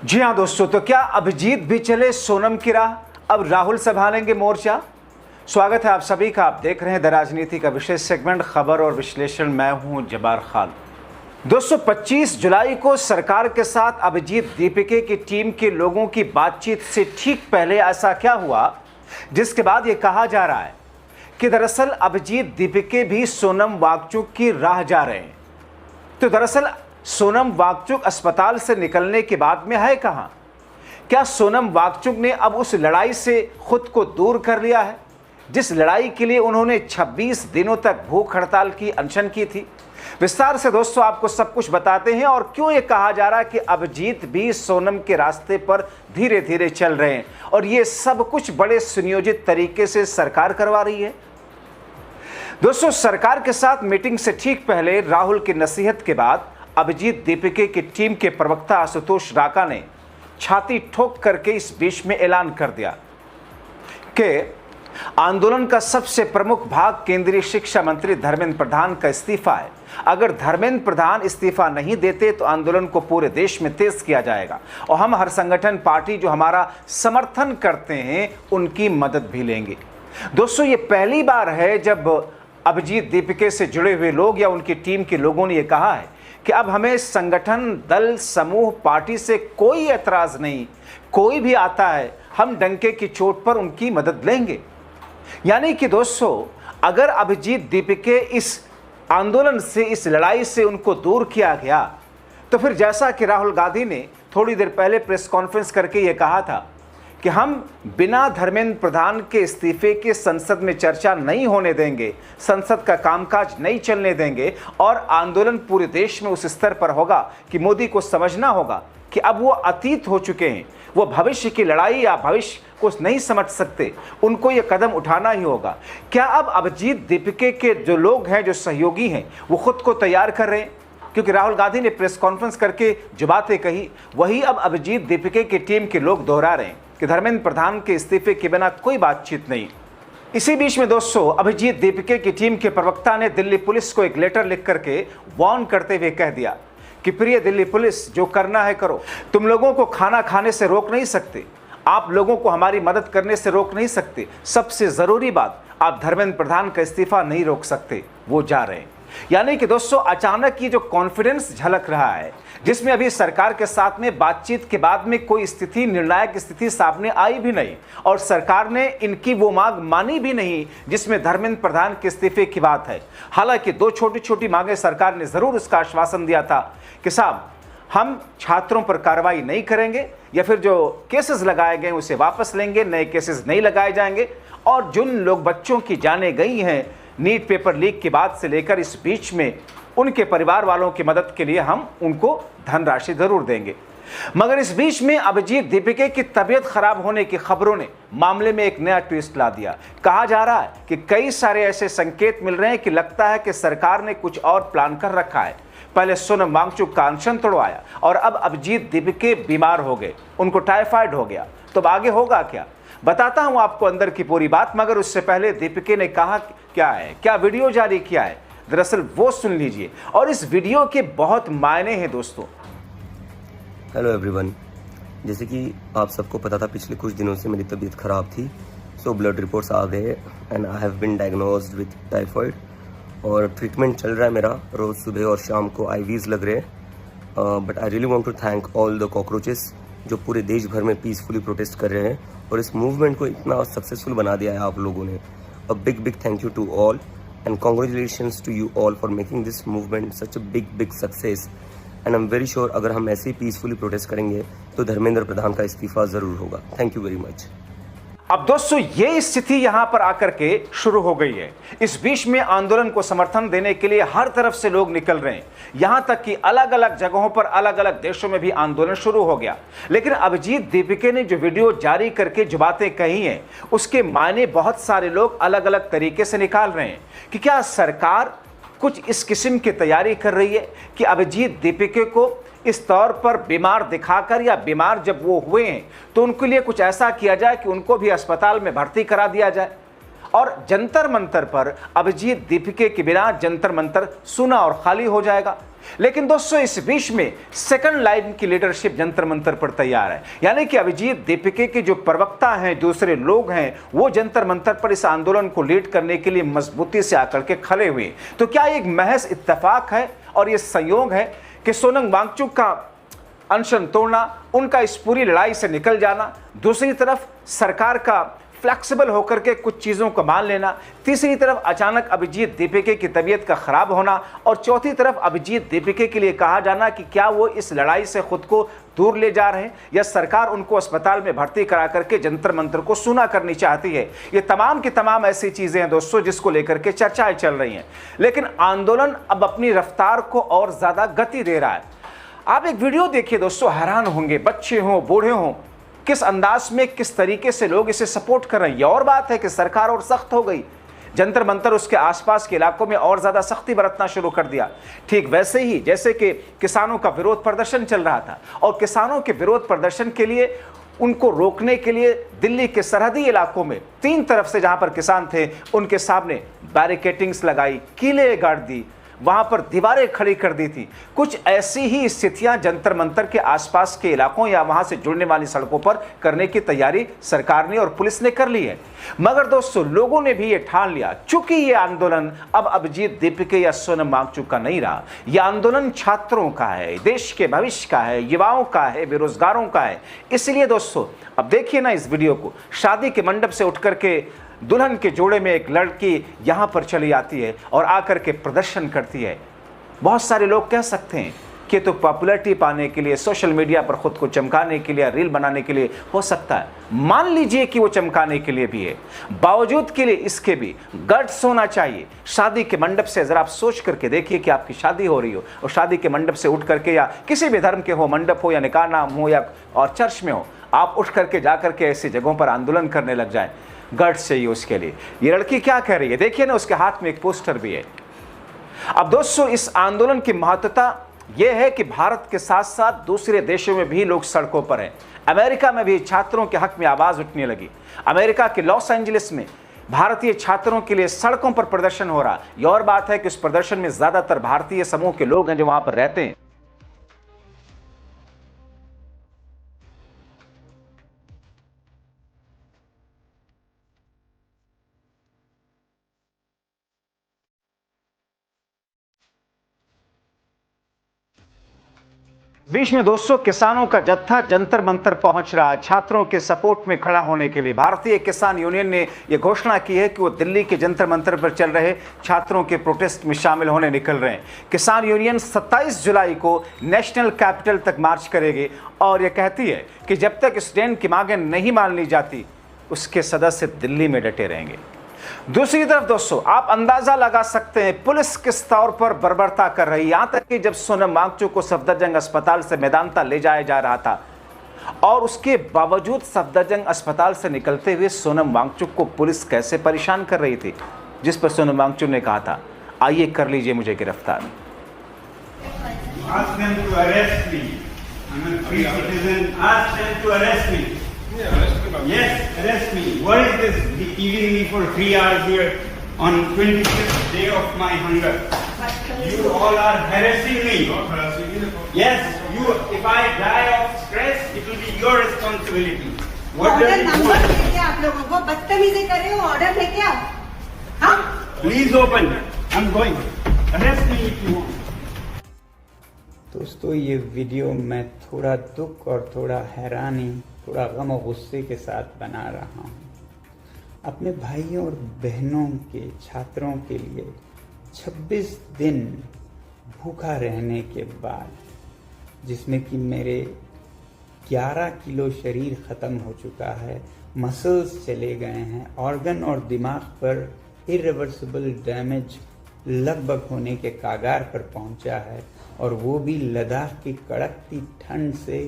जी हाँ दोस्तों, तो क्या अभिजीत भी चले सोनम की राह? अब राहुल संभालेंगे मोर्चा। स्वागत है आप सभी का। आप देख रहे हैं द राजनीति का विशेष सेगमेंट खबर और विश्लेषण। मैं हूं जब्बार खान। दोस्तों 25 जुलाई को सरकार के साथ अभिजीत दीपिके की टीम के लोगों की बातचीत से ठीक पहले ऐसा क्या हुआ जिसके बाद यह कहा जा रहा है कि दरअसल अभिजीत दीपिके भी सोनम वांगचुक की राह जा रहे हैं। तो दरअसल सोनम वांगचुक अस्पताल से निकलने के बाद में है कहां? क्या सोनम वांगचुक ने अब उस लड़ाई से खुद को दूर कर लिया है जिस लड़ाई के लिए उन्होंने 26 दिनों तक भूख हड़ताल की अनशन की थी? विस्तार से दोस्तों आपको सब कुछ बताते हैं और क्यों ये कहा जा रहा है कि अभिजीत भी सोनम के रास्ते पर धीरे धीरे चल रहे हैं और ये सब कुछ बड़े सुनियोजित तरीके से सरकार करवा रही है। दोस्तों सरकार के साथ मीटिंग से ठीक पहले राहुल की नसीहत के बाद अभिजीत दीपिके की टीम के प्रवक्ता आशुतोष राका ने छाती ठोक करके इस बीच में ऐलान कर दिया कि आंदोलन का सबसे प्रमुख भाग केंद्रीय शिक्षा मंत्री धर्मेंद्र प्रधान का इस्तीफा है। अगर धर्मेंद्र प्रधान इस्तीफा नहीं देते तो आंदोलन को पूरे देश में तेज किया जाएगा और हम हर संगठन पार्टी जो हमारा समर्थन करते हैं उनकी मदद भी लेंगे। दोस्तों ये पहली बार है जब अभिजीत दीपिके से जुड़े हुए लोग या उनकी टीम के लोगों ने यह कहा है कि अब हमें संगठन, दल, समूह, पार्टी से कोई एतराज नहीं, कोई भी आता है हम डंके की चोट पर उनकी मदद लेंगे। यानी कि दोस्तों अगर अभिजीत दीपिके इस आंदोलन से, इस लड़ाई से उनको दूर किया गया तो फिर जैसा कि राहुल गांधी ने थोड़ी देर पहले प्रेस कॉन्फ्रेंस करके यह कहा था कि हम बिना धर्मेंद्र प्रधान के इस्तीफे के संसद में चर्चा नहीं होने देंगे, संसद का कामकाज नहीं चलने देंगे और आंदोलन पूरे देश में उस स्तर पर होगा कि मोदी को समझना होगा कि अब वो अतीत हो चुके हैं, वो भविष्य की लड़ाई या भविष्य को नहीं समझ सकते, उनको ये कदम उठाना ही होगा। क्या अब अभिजीत दीपिके के जो लोग हैं, जो सहयोगी हैं, वो खुद को तैयार कर रहे हैं? क्योंकि राहुल गांधी ने प्रेस कॉन्फ्रेंस करके जो बातें कही वही अब अभिजीत दीपिके की टीम के लोग दोहरा रहे हैं कि धर्मेंद्र प्रधान के इस्तीफे के बिना कोई बातचीत नहीं। इसी बीच में दोस्तों अभिजीत दीपिके की टीम के प्रवक्ता ने दिल्ली पुलिस को एक लेटर लिख करके वार्न करते हुए कह दिया कि प्रिय दिल्ली पुलिस, जो करना है करो, तुम लोगों को खाना खाने से रोक नहीं सकते, आप लोगों को हमारी मदद करने से रोक नहीं सकते, सबसे जरूरी बात आप धर्मेंद्र प्रधान का इस्तीफा नहीं रोक सकते, वो जा रहे हैं। यानी कि दोस्तों अचानक ये जो कॉन्फिडेंस झलक रहा है जिसमें अभी सरकार के साथ में बातचीत के बाद में कोई स्थिति, निर्णायक स्थिति सामने आई भी नहीं और सरकार ने इनकी वो मांग मानी भी नहीं जिसमें धर्मेंद्र प्रधान के इस्तीफे की बात है। हालांकि दो छोटी छोटी मांगे सरकार ने जरूर उसका आश्वासन दिया था कि साहब हम छात्रों पर कार्रवाई नहीं करेंगे या फिर जो केसेस लगाए गए उसे वापस लेंगे, नए केसेस नहीं लगाए जाएंगे और जिन लोग बच्चों की जानें गई हैं नीट पेपर लीक के बाद से लेकर इस बीच में उनके परिवार वालों की मदद के लिए हम उनको धनराशि जरूर देंगे। मगर इस बीच में अभिजीत दीपिके की तबीयत खराब होने की खबरों ने मामले में एक नया ट्विस्ट ला दिया। कहा जा रहा है कि कई सारे ऐसे संकेत मिल रहे हैं कि लगता है कि सरकार ने कुछ और प्लान कर रखा है। पहले सोनम वांगचुक का अनशन तोड़वाया और अब अभिजीत दीपिके बीमार हो गए, उनको टाइफाइड हो गया, तो अब आगे होगा क्या? बताता हूं आपको अंदर की पूरी बात, मगर उससे पहले दीपिके ने कहा क्या है, क्या वीडियो जारी किया है, दरअसल वो सुन लीजिए और इस वीडियो के बहुत मायने हैं दोस्तों। हेलो एवरीवन, जैसे कि आप सबको पता था पिछले कुछ दिनों से मेरी तबीयत ख़राब थी, सो ब्लड रिपोर्ट्स आ गए and I have been diagnosed with typhoid और ट्रीटमेंट चल रहा है मेरा। रोज़ सुबह और शाम को आईवीज़ लग रहे हैं। But I really want to thank all the cockroaches जो पूरे देश भर में पीसफुली प्रोटेस्ट कर रहे हैं और इस मूवमेंट को इतना सक्सेसफुल बना दिया है आप लोगों ने। A big thank you to all and congratulations to you all for making this movement such a big success and I'm very sure अगर हम ऐसे ही पीसफुली प्रोटेस्ट करेंगे तो धर्मेंद्र प्रधान का इस्तीफा जरूर होगा। Thank you very much. अब दोस्तों ये स्थिति यहां पर आकर के शुरू हो गई है। इस बीच में आंदोलन को समर्थन देने के लिए हर तरफ से लोग निकल रहे हैं, यहां तक कि अलग अलग जगहों पर, अलग अलग देशों में भी आंदोलन शुरू हो गया। लेकिन अभिजीत दीपिके ने जो वीडियो जारी करके जो बातें कही हैं उसके मायने बहुत सारे लोग अलग अलग तरीके से निकाल रहे हैं कि क्या सरकार कुछ इस किस्म की तैयारी कर रही है कि अभिजीत दीपिके को इस तौर पर बीमार दिखाकर या बीमार जब वो हुए हैं तो उनके लिए कुछ ऐसा किया जाए कि उनको भी अस्पताल में भर्ती करा दिया जाए और जंतर मंतर पर अभिजीत दीपिके के बिना जंतर मंतर सूना और खाली हो जाएगा। लेकिन दोस्तों इस बीच में सेकंड लाइन की लीडरशिप जंतर मंतर पर तैयार है, यानी कि अभिजीत दीपिके के जो प्रवक्ता हैं, दूसरे लोग हैं, वो जंतर मंतर पर इस आंदोलन को लीड करने के लिए मजबूती से आकर के खड़े हुए। तो क्या एक महज इत्तेफाक है और ये संयोग है कि सोनम वांगचुक का अनशन तोड़ना, उनका इस पूरी लड़ाई से निकल जाना, दूसरी तरफ सरकार का फ्लेक्सिबल होकर के कुछ चीज़ों को मान लेना, तीसरी तरफ अचानक अभिजीत दीपिके की तबीयत का खराब होना, और चौथी तरफ अभिजीत दीपिके के लिए कहा जाना कि क्या वो इस लड़ाई से खुद को दूर ले जा रहे हैं या सरकार उनको अस्पताल में भर्ती करा करके जंतर मंतर को सूना करनी चाहती है। ये तमाम की तमाम ऐसी चीज़ें हैं दोस्तों जिसको लेकर के चर्चाएं चल रही हैं। लेकिन आंदोलन अब अपनी रफ्तार को और ज़्यादा गति दे रहा है। आप एक वीडियो देखिए दोस्तों, हैरान होंगे, बच्चे हों बूढ़े हों, किस अंदाज में किस तरीके से लोग इसे सपोर्ट कर रहे हैं। ये और बात है कि सरकार और सख्त हो गई, जंतर मंतर उसके आसपास के इलाकों में और ज़्यादा सख्ती बरतना शुरू कर दिया। ठीक वैसे ही जैसे कि किसानों का विरोध प्रदर्शन चल रहा था और किसानों के विरोध प्रदर्शन के लिए उनको रोकने के लिए दिल्ली के सरहदी इलाकों में 3 तरफ से जहां पर किसान थे उनके सामने बैरिकेटिंग्स लगाई, कीले गाड़ दी, वहां पर दीवारें खड़ी कर दी थी। कुछ ऐसी ही स्थितियां जंतर मंतर के आसपास के इलाकों या वहां से जुड़ने वाली सड़कों पर करने की तैयारी सरकार ने और पुलिस ने कर ली है। मगर दोस्तों लोगों ने भी ये ठान लिया, चूंकि ये आंदोलन अब अभिजीत दीपिके या सोनम वांगचुक का नहीं रहा, यह आंदोलन छात्रों का है, देश के भविष्य का है, युवाओं का है, बेरोजगारों का है। इसलिए दोस्तों अब देखिए ना इस वीडियो को, शादी के मंडप से उठ करके दुल्हन के जोड़े में एक लड़की यहां पर चली आती है और आकर के प्रदर्शन करती है। बहुत सारे लोग कह सकते हैं कि तो पॉपुलैरिटी पाने के लिए, सोशल मीडिया पर खुद को चमकाने के लिए, रील बनाने के लिए हो सकता है। मान लीजिए कि वो चमकाने के लिए भी है, बावजूद के लिए इसके भी गट्स होना चाहिए। शादी के मंडप से जरा आप सोच करके देखिए कि आपकी शादी हो रही हो और शादी के मंडप से उठ करके, या किसी भी धर्म के हो, मंडप हो या निकाह नाम हो या और चर्च में हो, आप उठ करके जा करके ऐसी जगहों पर आंदोलन करने लग जाएं। गट्स चाहिए उसके लिए। ये लड़की क्या कह रही है देखिए ना, उसके हाथ में एक पोस्टर भी है। अब दोस्तों इस आंदोलन की महत्वता यह है कि भारत के साथ साथ दूसरे देशों में भी लोग सड़कों पर हैं। अमेरिका में भी छात्रों के हक में आवाज उठने लगी। अमेरिका के लॉस एंजलिस में भारतीय छात्रों के लिए सड़कों पर प्रदर्शन हो रहा। यह और बात है कि उस प्रदर्शन में ज्यादातर भारतीय समूह के लोग हैं जो वहां पर रहते हैं। बीच में दोस्तों किसानों का जत्था जंतर मंतर पहुंच रहा है छात्रों के सपोर्ट में खड़ा होने के लिए। भारतीय किसान यूनियन ने यह घोषणा की है कि वो दिल्ली के जंतर मंतर पर चल रहे छात्रों के प्रोटेस्ट में शामिल होने निकल रहे हैं। किसान यूनियन 27 जुलाई को नेशनल कैपिटल तक मार्च करेगी और यह कहती है कि जब तक स्टूडेंट की मांगें नहीं मान ली जाती उसके सदस्य दिल्ली में डटे रहेंगे। दूसरी तरफ दोस्तों आप अंदाजा लगा सकते हैं पुलिस किस तौर पर बर्बरता कर रही है। यहां तक कि जब सोनम वांगचुक को सफदरजंग अस्पताल से मेदांता ले जाया जा रहा था और उसके बावजूद सफदरजंग अस्पताल से निकलते हुए सोनम वांगचुक को पुलिस कैसे परेशान कर रही थी, जिस पर सोनम वांगचुक ने कहा था आइए कर लीजिए मुझे गिरफ्तार। Yes, arrest me. What is this? Keeping me for 3 hours here on 25th day of my hunger. You all are harassing me. Yes, you. If I die of stress, it will be your responsibility. What does it number देके आप लोगों को बदतमीजी कर रहे हो, order लेके आओ। हाँ? Please open. I'm going. Arrest me if you want. दोस्तों ये वीडियो मैं थोड़ा दुख और थोड़ा हैरानी, थोड़ा गम और गुस्से के साथ बना रहा हूँ। अपने भाइयों और बहनों के छात्रों के लिए 26 दिन भूखा रहने के बाद, जिसमें कि मेरे 11 किलो शरीर ख़त्म हो चुका है, मसल्स चले गए हैं, ऑर्गन और दिमाग पर इरिवर्सिबल डैमेज लगभग होने के कागार पर पहुंचा है, और वो भी लद्दाख की कड़कती ठंड से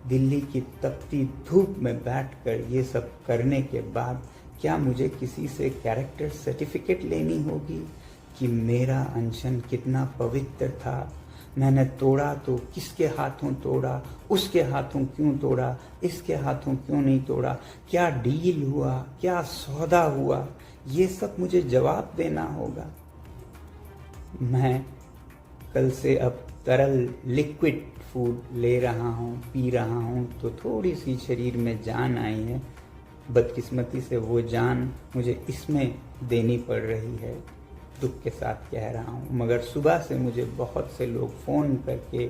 दिल्ली की तपती धूप में बैठकर ये सब करने के बाद क्या मुझे किसी से कैरेक्टर सर्टिफिकेट लेनी होगी कि मेरा अनशन कितना पवित्र था? मैंने तोड़ा तो किसके हाथों तोड़ा, उसके हाथों क्यों तोड़ा, इसके हाथों क्यों नहीं तोड़ा, क्या डील हुआ, क्या सौदा हुआ, ये सब मुझे जवाब देना होगा। मैं कल से अब तरल लिक्विड फूड ले रहा हूँ, पी रहा हूँ, तो थोड़ी सी शरीर में जान आई है। बदकिस्मती से वो जान मुझे इसमें देनी पड़ रही है, दुख के साथ कह रहा हूँ। मगर सुबह से मुझे बहुत से लोग फ़ोन करके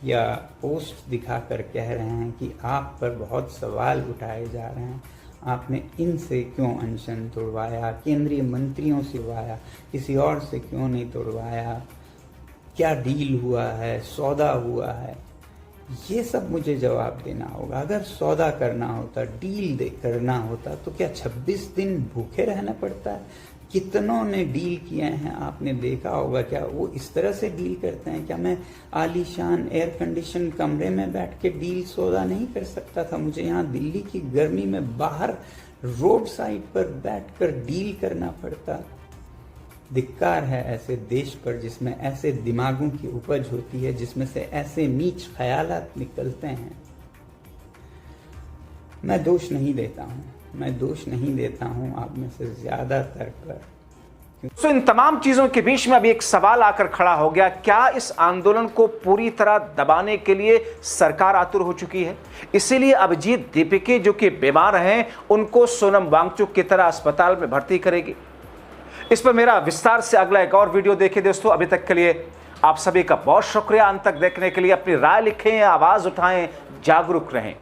या पोस्ट दिखाकर कह रहे हैं कि आप पर बहुत सवाल उठाए जा रहे हैं, आपने इनसे क्यों अनशन तोड़वाया, केंद्रीय मंत्रियों से तोड़वाया, किसी और से क्यों नहीं तोड़वाया, क्या डील हुआ है, सौदा हुआ है। ये सब मुझे जवाब देना होगा। अगर सौदा करना होता, डील करना होता, तो क्या 26 दिन भूखे रहना पड़ता है? कितनों ने डील किए हैं, आपने देखा होगा। क्या वो इस तरह से डील करते हैं? क्या मैं आलीशान एयर कंडीशन कमरे में बैठ के डील सौदा नहीं कर सकता था? मुझे यहाँ दिल्ली की गर्मी में बाहर रोड साइड पर बैठकर डील करना पड़ता। धिक्कार है ऐसे देश पर जिसमें ऐसे दिमागों की उपज होती है, जिसमें से ऐसे नीच ख्यालात निकलते हैं। मैं दोष नहीं देता हूँ आप में से ज्यादातर पर। तो इन तमाम चीजों के बीच में अभी एक सवाल आकर खड़ा हो गया, क्या इस आंदोलन को पूरी तरह दबाने के लिए सरकार आतुर हो चुकी है? इसीलिए अभिजीत दीपिके जो कि बीमार हैं, उनको सोनम वांगचुक की तरह अस्पताल में भर्ती करेगी? इस पर मेरा विस्तार से अगला एक और वीडियो देखिए दोस्तों। अभी तक के लिए आप सभी का बहुत शुक्रिया। अंत तक देखने के लिए अपनी राय लिखें, आवाज उठाएं, जागरूक रहें।